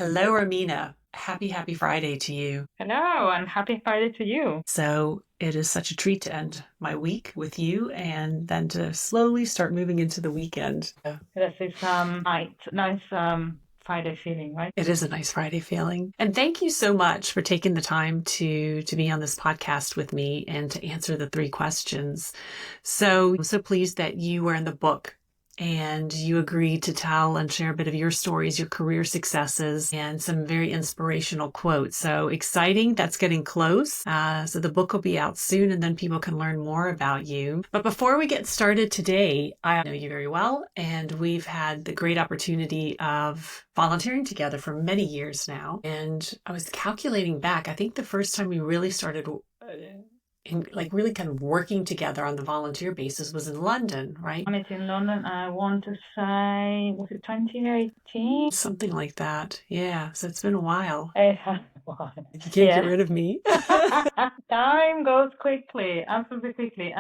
Hello, Romina. Happy Friday to you. Hello, and happy Friday to you. So it is such a treat to end my week with you and then to slowly start moving into the weekend. This is nice Friday feeling, right? It is a nice Friday feeling. And thank you so much for taking the time to be on this podcast with me and to answer the three questions. So I'm so pleased that you were in the book and you agreed to tell and share a bit of your stories, your career successes, and some very inspirational quotes. So exciting. That's getting close. So the book will be out soon and then people can learn more about you. But before we get started today, I know you very well, and we've had the great opportunity of volunteering together for many years now. And I was calculating back, I think the first time we really started and like really kind of working together on the volunteer basis was in London, right? I met in London, I want to say, was it 2018? Something like that. Yeah. So it's been a while. It has one. You can't get Yeah. rid of me. Time goes quickly, absolutely quickly.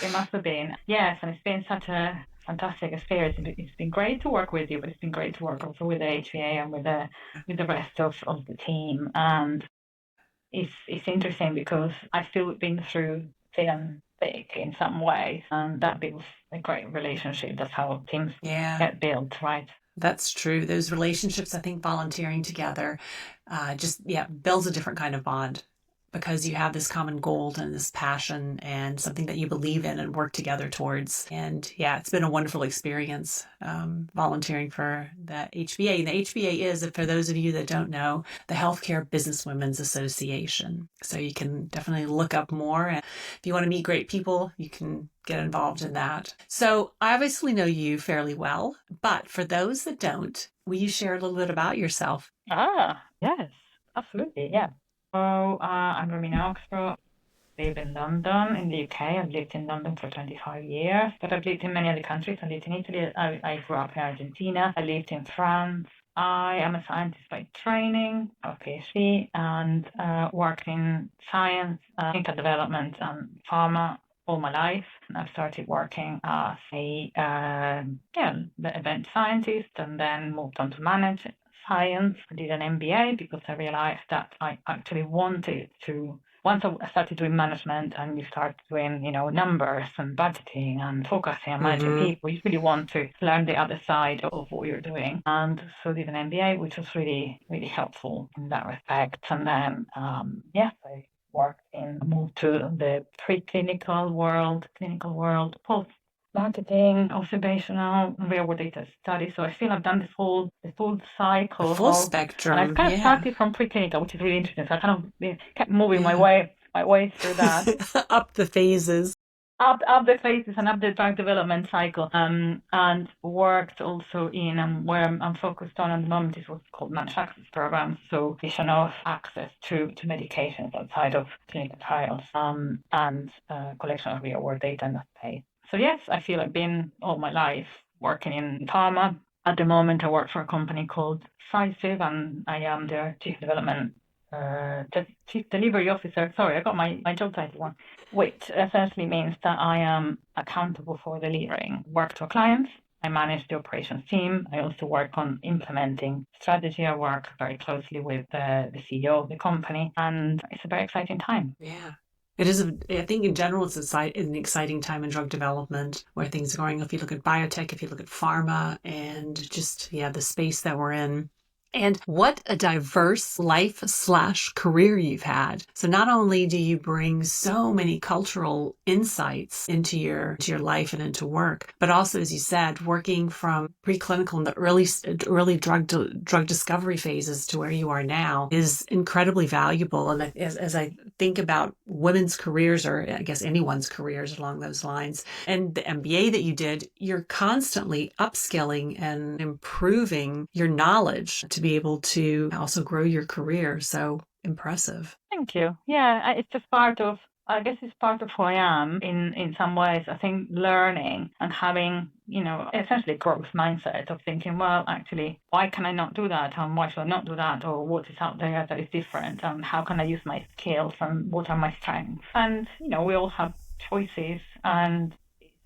It must have been. Yes, and it's been such a fantastic experience. It's been great to work with you, but it's been great to work also with the HVA and with the rest of the team. And it's interesting because I feel we've been through thin and thick in some ways, and that builds a great relationship. That's how teams Yeah, get built, right? that's true. Those relationships, I think volunteering together just, yeah, builds a different kind of bond because you have this common goal and this passion and something that you believe in and work together towards. And yeah, it's been a wonderful experience volunteering for the HBA. And the HBA is, for those of you that don't know, the Healthcare Businesswomen's Association. So you can definitely look up more. And if you want to meet great people, you can get involved in that. So I obviously know you fairly well, but for those that don't, will you share a little bit about yourself? Yes, absolutely, yeah. So I'm Romina Oxborogh. Live in London, in the UK. I've lived in London for 25 years, but I've lived in many other countries. I lived in Italy. I grew up in Argentina. I lived in France. I am a scientist by training. I have a PhD and worked in science, clinical development, and pharma all my life. And I started working as the event scientist, and then moved on to manage science. I did an MBA because I realized that I actually wanted to once I started doing management and you start doing, numbers and budgeting and focusing and managing Mm-hmm. people, you really want to learn the other side of what you're doing. And so did an MBA, which was really, really helpful in that respect. And then, I moved to the preclinical world, clinical world, post marketing, observational, real world data study. So I feel I've done the full The cycle full of, and I've spectrum, kind of yeah. started from preclinical, which is really interesting. So I kind of kept moving my way through that, Up the phases. up the phases and up the drug development cycle, and worked also in where I'm focused on at the moment is what's called managed access programs, so vision of access to medications outside of clinical trials, and collection of real world data in that space. So yes, I feel I've been all my life working in pharma. At the moment, I work for a company called Decisive, and I am their chief delivery officer. Sorry, I got my job title wrong, which essentially means that I am accountable for delivering work to our clients. I manage the operations team. I also work on implementing strategy. I work very closely with the CEO of the company, and it's a very exciting time. Yeah. It is, I think in general, it's an exciting time in drug development where things are going. If you look at biotech, if you look at pharma, and just, yeah, the space that we're in. And what a diverse life/career you've had. So not only do you bring so many cultural insights into your life and into work, but also, as you said, working from preclinical in the early drug discovery phases to where you are now is incredibly valuable. And as I think about women's careers, or I guess anyone's careers along those lines, and the MBA that you did, you're constantly upskilling and improving your knowledge to be able to also grow your career. So impressive. Thank you. Yeah, it's just part of, I guess it's part of who I am in some ways. I think learning and having, essentially growth mindset of thinking, well, actually, why can I not do that? And why should I not do that? Or what is out there that is different? And how can I use my skills? And what are my strengths? And, we all have choices. And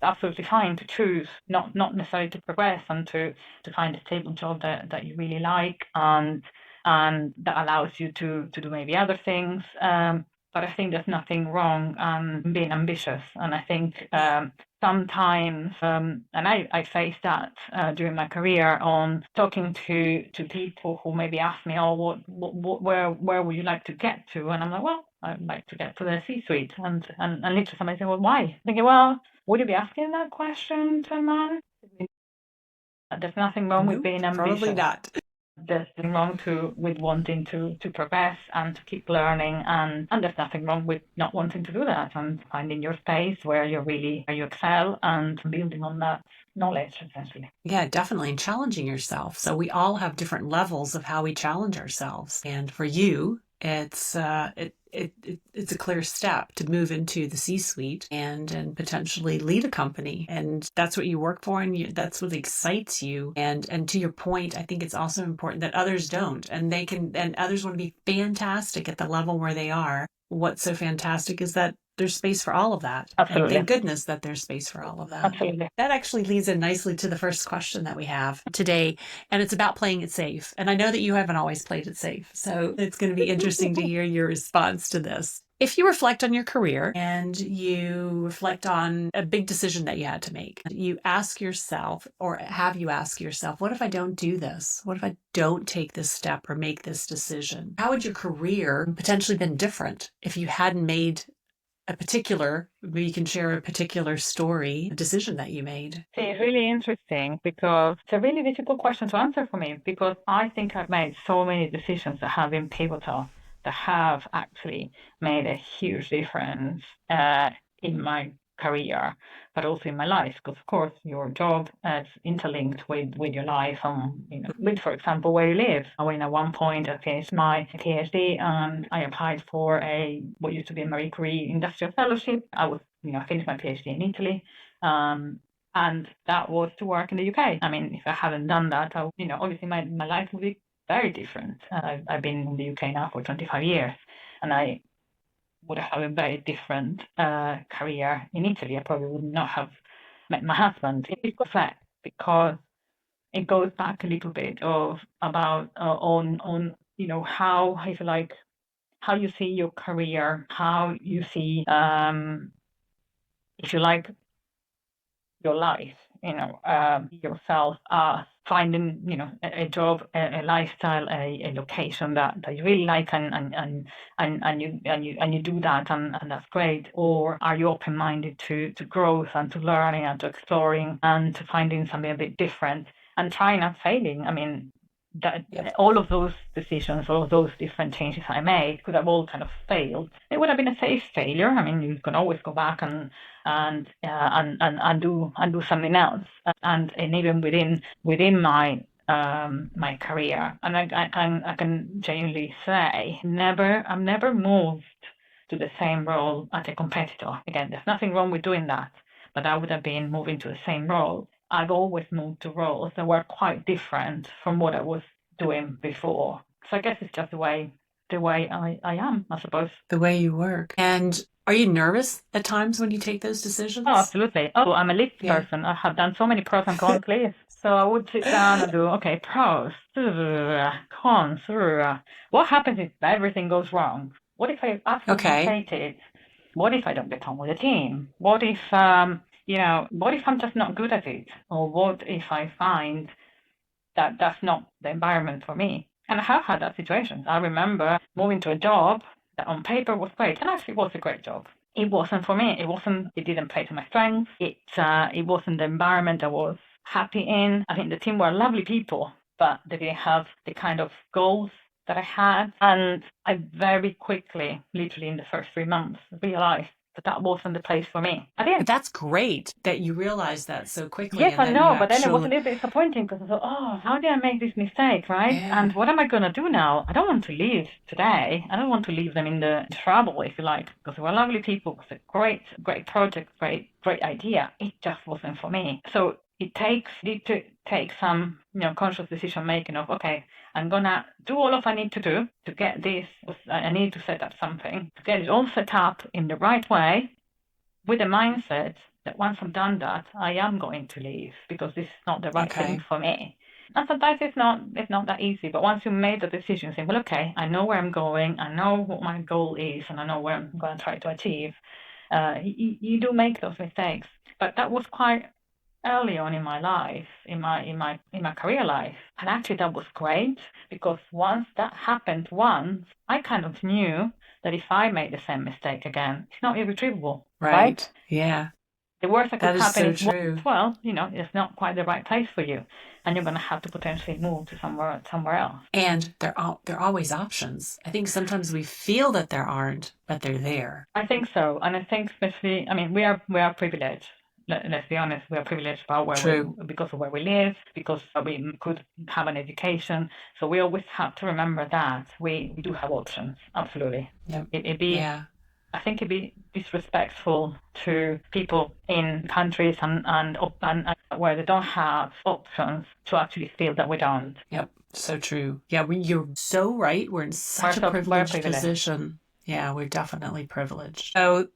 absolutely fine to choose not necessarily to progress and to find a stable job that you really like and that allows you to do maybe other things. But I think there's nothing wrong being ambitious. And I think sometimes, and I faced that during my career on talking to people who maybe ask me, oh, where would you like to get to? And I'm like, well, I'd like to get to the C-suite. And literally somebody said, well, why? I'm thinking, well, would you be asking that question to a man? There's nothing wrong with Nope, being probably ambitious. not. There's nothing wrong with wanting to progress and to keep learning, and there's nothing wrong with not wanting to do that and finding your space where you excel and building on that knowledge essentially. Yeah, definitely. And challenging yourself. So we all have different levels of how we challenge ourselves. And for you, it's a clear step to move into the C-suite and potentially lead a company. And that's what you work for, and that's what excites you. And to your point, I think it's also important that others don't, and others want to be fantastic at the level where they are. What's so fantastic is that there's space for all of that. And Absolutely. thank goodness that there's space for all of that. Absolutely. That actually leads in nicely to the first question that we have today, and it's about playing it safe. And I know that you haven't always played it safe, so it's going to be interesting to hear your response to this. If you reflect on your career and you reflect on a big decision that you had to make, you ask yourself, or have you asked yourself, what if I don't do this? What if I don't take this step or make this decision? How would your career potentially been different if you hadn't made maybe you can share a particular story, a decision that you made? See, it's really interesting because it's a really difficult question to answer for me because I think I've made so many decisions that have been pivotal, that have actually made a huge difference in my career, but also in my life. Because of course, your job is interlinked with your life, and with, for example, where you live. When at one point I finished my PhD and I applied for what used to be a Marie Curie industrial fellowship. I finished my PhD in Italy. And that was to work in the UK. I mean, if I hadn't done that, obviously my life would be very different. I've been in the UK now for 25 years, and I would have a very different career in Italy. I probably would not have met my husband. It's that because it goes back a little bit about on how, if you like, how you see your career, how you see if you like your life, yourself finding, a job, a lifestyle, a location that you really like, and you do that, and that's great. Or are you open-minded to growth and to learning and to exploring and to finding something a bit different and trying and failing? I mean, that Yep. all of those decisions, all of those different changes I made could have all kind of failed. It would have been a safe failure. I mean, you can always go back and do something else. And even within my my career, and I can genuinely say, I've never moved to the same role as a competitor. Again, there's nothing wrong with doing that, but that would have been moving to the same role. I've always moved to roles that were quite different from what I was doing before. So I guess it's just the way I am, I suppose. The way you work. And are you nervous at times when you take those Oh, decisions? absolutely. Oh, I'm a list Yeah. person. I have done so many pros and cons lists. So I would sit down and do, okay, pros, cons. What happens if everything goes wrong? What if I absolutely Okay. hate it? What if I don't get on with the team? What if I'm just not good at it? Or what if I find that that's not the environment for me? And I have had that situation. I remember moving to a job that on paper was great, and actually was a great job. It wasn't for me. It didn't play to my strengths. It wasn't the environment I was happy in. I think the team were lovely people, but they didn't have the kind of goals that I had. And I very quickly, literally in the first 3 months, realized that wasn't the place for me. I But didn't. that's great that you realized that so quickly Yes, and I that you know, but then it was a actually, little bit disappointing because I thought, oh, how did I make this mistake, right? And yeah. what am I going to do now? I don't want to leave today. I don't want to leave them in the trouble, if you like, because they were lovely people. It was a great, great project, great idea. It just wasn't for me. So it needs to take some, conscious decision making of, okay, I'm going to do all of I need to do to get this. I need to set up something, to get it all set up in the right way with a mindset that once I've done that, I am going to leave because this is not the right thing Okay. for me. And sometimes it's not that easy. But once you made the decision, saying, well, okay, I know where I'm going, I know what my goal is, and I know where I'm going to try to achieve. You do make those mistakes. But that was quite early on in my life, in my career life. And actually that was great because once that happened once, I kind of knew that if I made the same mistake again, it's not irretrievable, right? Right. Yeah. The worst that could That is happen so is, true. well, it's not quite the right place for you, and you're going to have to potentially move to somewhere else. And there are always options. I think sometimes we feel that there aren't, but they're there. I think so, and I think especially, I mean, we are privileged. Let's be honest, we are privileged about True. because of where we live, because we could have an education. So we always have to remember that we do have options. Absolutely. Yep. It'd be, Yeah. I think it'd be disrespectful to people in countries and where they don't have options to actually feel that we don't. Yep. So true. Yeah, you're so right. We're in such a We're privileged privileged. position. Yeah, we're definitely privileged. So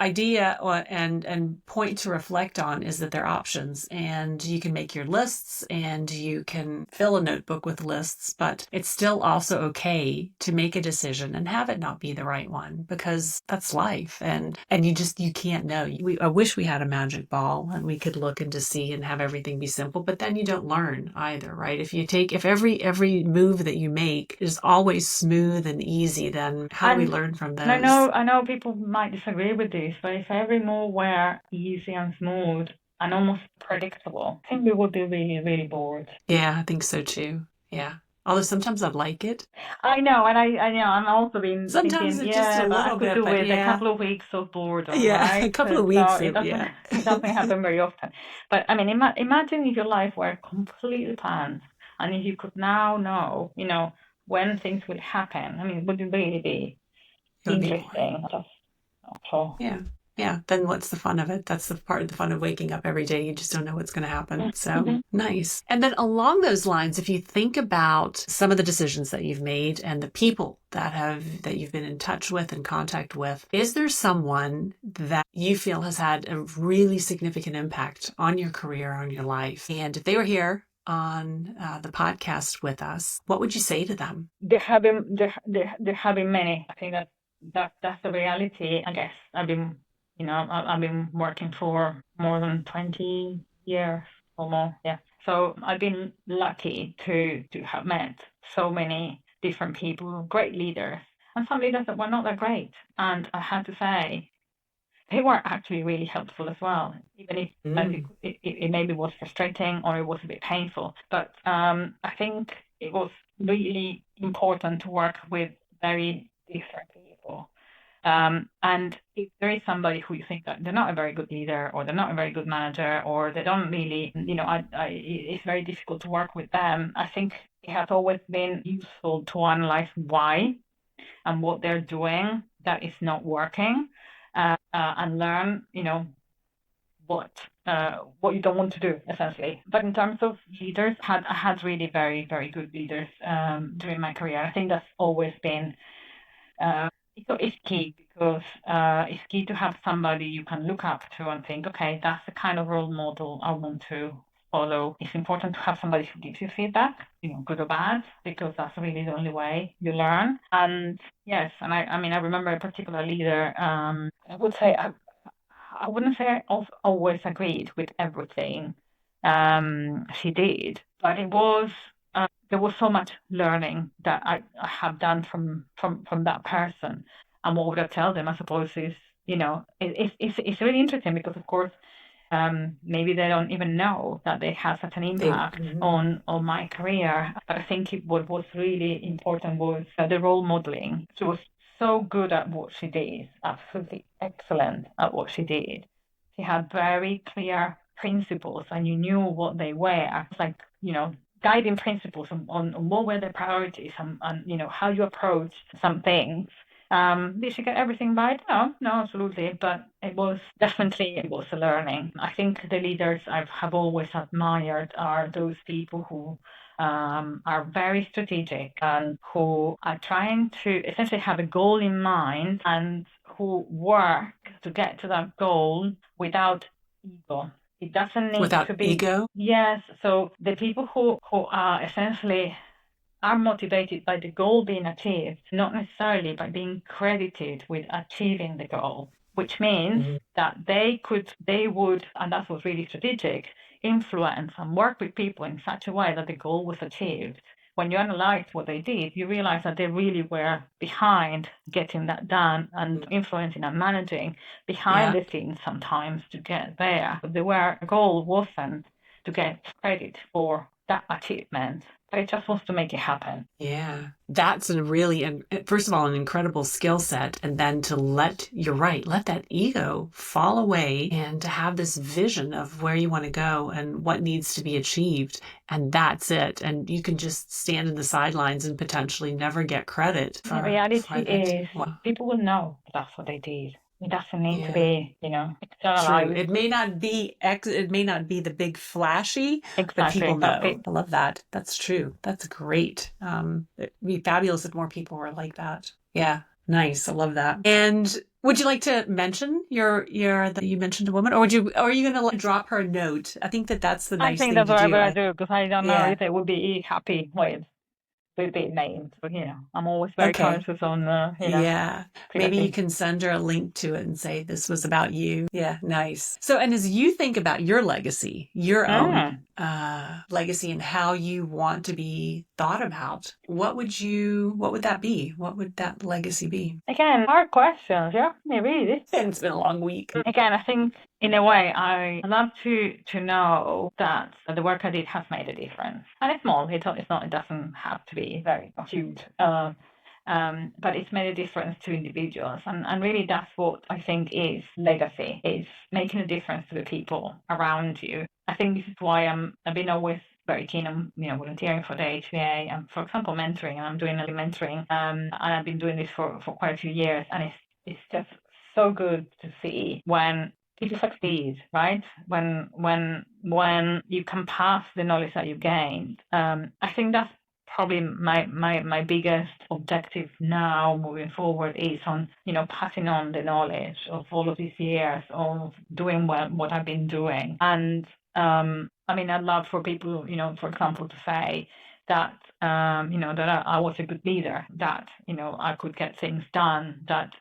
idea and point to reflect on is that there are options, and you can make your lists and you can fill a notebook with lists, but it's still also okay to make a decision and have it not be the right one, because that's life. And you can't know. I wish we had a magic ball and we could look and to see and have everything be simple, but then you don't learn either, right? If every move that you make is always smooth and easy, then how do we And learn from and those? I know people might disagree with this, but if every move were easy and smooth and almost predictable, I think we would be really, really bored. Yeah, I think so too. Yeah. Although sometimes I like it. I know, and I know, I'm also been Sometimes thinking, it's just a yeah, but I little could bit, do but with a yeah. couple of weeks of boredom, Yeah, a right? couple of So weeks it of, doesn't yeah. it doesn't happen very often. But I mean, imagine if your life were completely planned, and if you could now know, when things will happen. I mean, would it really be It would be boring. interesting? Just not sure. Yeah. Yeah. Then what's the fun of it? That's the part of the fun of waking up every day. You just don't know what's going to happen. So Mhm. nice. And then along those lines, if you think about some of the decisions that you've made and the people that you've been in touch with and contact with, is there someone that you feel has had a really significant impact on your career, on your life? And if they were here on the podcast with us, what would you say to them? There have been many. I think that's the reality. I guess I've been working for more than 20 years or more. Yeah. So I've been lucky to have met so many different people, great leaders, and some leaders that were not that great. And I have to say, they were actually really helpful as well, even if Mm, it maybe was frustrating or it was a bit painful. But I think it was really important to work with very different people. And if there is somebody who you think that they're not a very good leader or they're not a very good manager or they don't really, it's very difficult to work with them, I think it has always been useful to analyze why and what they're doing that is not working, and learn, what what you don't want to do essentially. But in terms of leaders, I had really very very good leaders during my career. I think that's always been it's key because it's key to have somebody you can look up to and think, okay, that's the kind of role model I want to follow. It's important to have somebody who gives you feedback, good or bad, because that's really the only way you learn. And yes, and I mean, I remember a particular leader. I would say I wouldn't say always agreed with everything she did, but there was so much learning that I have done from that person. And what would I tell them? I suppose is it's really interesting because of course maybe they don't even know that they have such an impact mhm. on my career. But I think what was really important was the role modeling. She was so good at what she did, absolutely excellent at what she did. She had very clear principles, and you knew what they were. It's like guiding principles on what were the priorities and how you approach some things. Did she get everything right? No, no, absolutely. But it was a learning. I think the leaders have always admired are those people who are very strategic and who are trying to essentially have a goal in mind and who work to get to that goal without ego. It doesn't need Without to be, ego. yes. So the people who are essentially are motivated by the goal being achieved, not necessarily by being credited with achieving the goal, which means Mhm. that they would, and that's what's really strategic, influence and work with people in such a way that the goal was achieved. When you analyze what they did, you realize that they really were behind getting that done and influencing and managing behind Yeah. the scenes sometimes to get there. The goal wasn't to get credit for that achievement, but it just wants to make it happen. Yeah, that's a really, first of all, an incredible skill set. And then to you're right, let that ego fall away and to have this vision of where you want to go and what needs to be achieved. And that's it. And you can just stand in the sidelines and potentially never get credit The for reality that. is, Wow. people will know that's what they did. It doesn't need to Yeah. be, True. externalized. It may not be the big flashy, but Exactly, people but know. I love that. That's true. That's great. It'd be fabulous if more people were like that. Yeah. Nice. I love that. And would you like to mention that you mentioned a woman, or or are you going to drop her a note? I think that's the I nice think thing that's to what I do. better do because I don't know Yeah. if they would be happy with being named. But I'm always very Okay. conscious on Yeah. Maybe you privacy. can send her a link to it and say this was about you. Yeah, nice. So, and as you think about your legacy, your own Mm. legacy and how you want to be thought about, what would that be? What would that legacy be? Again, hard questions. Yeah, really. And it's been a long week. Again, I think in a way I love to know that the work I did has made a difference, and it's small. It's not. It doesn't have to be very huge. But it's made a difference to individuals, and really that's what I think is legacy: is making a difference to the people around you. I think this is why I've been always very keen on volunteering for the HVA and, for example, mentoring. And I'm doing a mentoring, and I've been doing this for quite a few years, and it's just so good to see when people succeed, right? When you can pass the knowledge that you gained. I think that's probably my biggest objective now moving forward is on passing on the knowledge of all of these years of doing what I've been doing. And I mean, I'd love for people, for example, to say that that I was a good leader, that I could get things done, that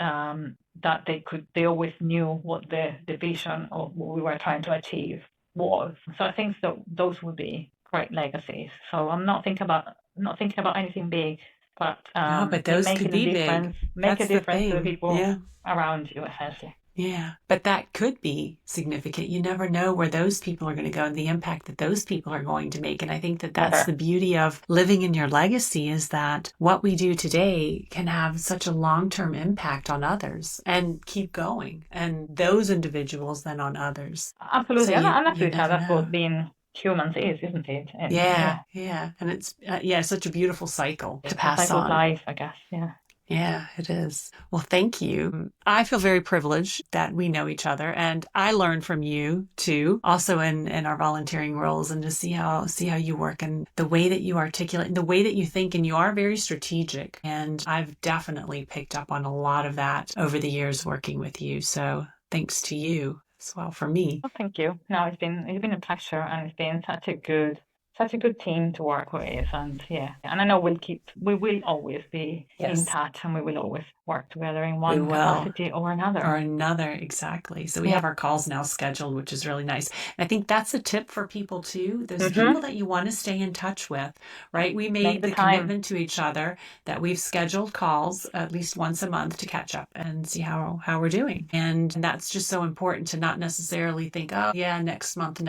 they always knew what the vision of what we were trying to achieve was. So I think that those would be great legacies. So I'm not thinking about anything big, but No, but in those could making a be big. difference, make a That's the difference to the thing. people Yeah. around you, essentially. Yeah, but that could be significant. You never know where those people are going to go and the impact that those people are going to make. And I think that that's the Never. beauty of living in your legacy is that what we do today can have such a long-term impact on others and keep going. And those individuals then on others. So Absolutely, and you never that's know. what being humans is, isn't it? And Yeah, yeah, yeah. And it's, yeah, such a beautiful cycle to it's the pass cycle of on. life, I guess. Yeah. Yeah, it is. Well, thank you. I feel very privileged that we know each other and I learn from you too, also in our volunteering roles and to see how you work and the way that you articulate and the way that you think and you are very strategic. And I've definitely picked up on a lot of that over the years working with you. So thanks to you as well for me. Well, thank you. No, it's been a pleasure, and it's been such a good team to work with, and yeah, and I know we will always be in Yes, touch, and we will always work together in we one will. capacity or Or another. another, exactly. So we Yeah. have our calls now scheduled, which is really nice. And I think that's a tip for people too. Those Mm-hmm. people that you want to stay in touch with, right? We Make made the the time. commitment to each other that we've scheduled calls at least once a month to catch up and see how we're doing. And that's just so important to not necessarily think, oh yeah, next month,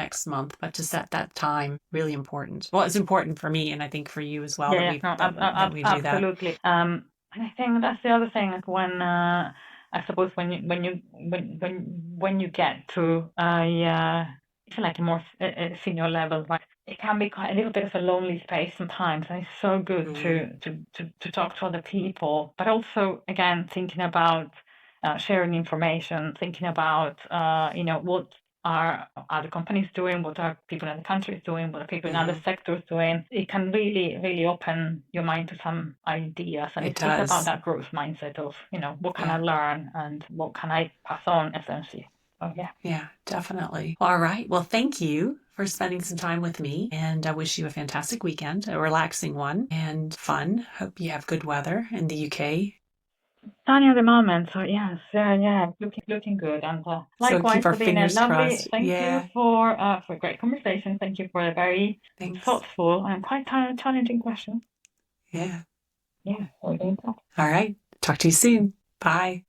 but to set that time, really important. Well, it's important for me and I think for you as well Yeah, that yeah, no, that we do that. absolutely. And I think that's the other thing, like when I suppose when you get to it's like a more senior level, right? It can be quite a little bit of a lonely space sometimes, and it's so good Mm. to talk to other people, but also again thinking about sharing information, thinking about what are other companies doing, what are people in the countries doing, what are people in other Mhm. sectors doing. It can really, really open your mind to some ideas. And It it's about does. that growth mindset of, what can I Yeah. learn and what can I pass on, essentially. Oh, yeah. Yeah, definitely. All right. Well, thank you for spending some time with me. And I wish you a fantastic weekend, a relaxing one and fun. Hope you have good weather in the UK. Sunny at the moment, so yes, yeah, looking good. And So keep likewise, our for being a fingers lovely. crossed. Thank you Yeah. for a great conversation. Thank you for a very Thanks. thoughtful and quite challenging question. Yeah. Yeah, we'll be in touch. All right. Talk to you soon. Bye.